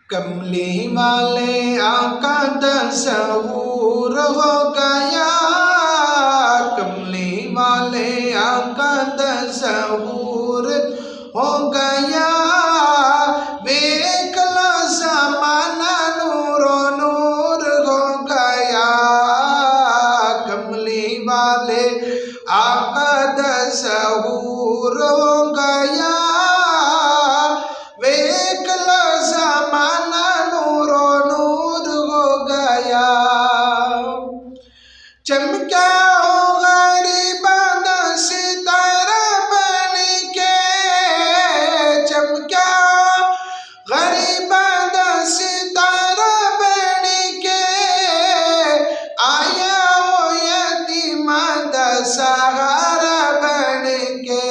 कमली वाले आका तस्वूर हो गया, कमली वाले आका तस्वूर हो गया। देख लो ज़माना नूरो नूर हो गया, कमली वाले आका तस्वूर हो गया। देख लो ज़माना नूरो नूर हो गया। चमका गरीबां सितारा बन के, चमका गरीबां सितारा बन के, आया ओ यतीमां दा सहारा बन के,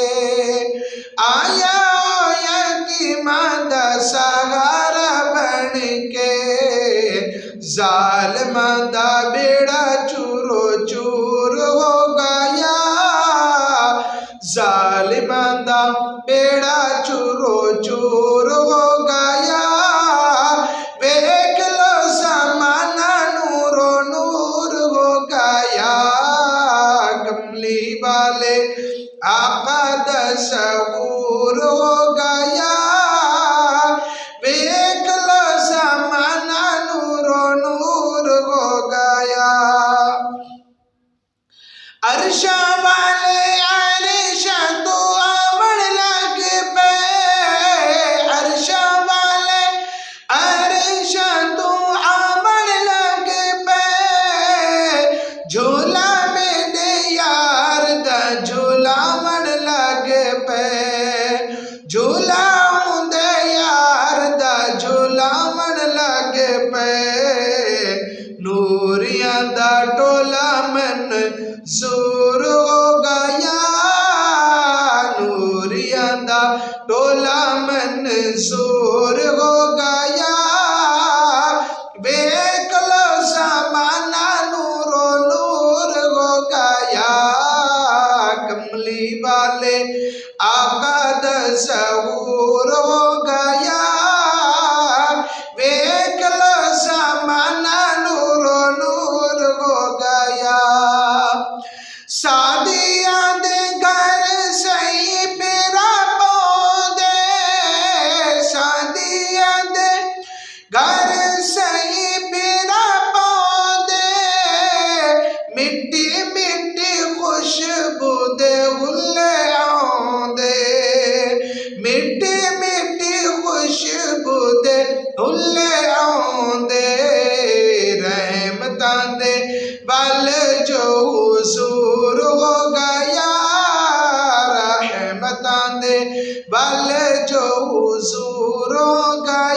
आया ओ यतीमां दा सहारा बन के। ज़ालिमां दा बेड़ा चूरो चूर हो गया, ज़ालिमां दा बेड़ा चूरो चूर हो गया। देख लो ज़माना नूरो नूर हो गया, कमली वाले आका तस्वूर हो गया। देख लो ज़माना नूरो नूर हो गया। अर्शा वाले अर्शा तो आमड़ लग पे, अर्शा वाले अर्शा तो आमड़ लग पे। झूला में दे यार दा झूला मड़ लग पे, झूला दे यार दा झूला मड़ लग पे। नूरियां दा टोला मन ज़ूर हो गया, नूरियां दा टोला मन ज़ूर हो गया। देख लो ज़माना नूरो नूर हो गया, कमली वाले आका तस्वूर हो गया। देख लो ज़माना नूरो नूर हो गया। सादियां दे घर सही पेरा पौधे, सादियां दे घर सही पेरा पौधे। मिट्टी मिट्टी खुशबू दे हुल्ले आउंदे, मिट्टी मिट्टी खुशबू दे हुल्ले आउंदे। रहमतां दे बल जो हुजूर हो गया, रहमतां दे बल जो हुजूर हो गया।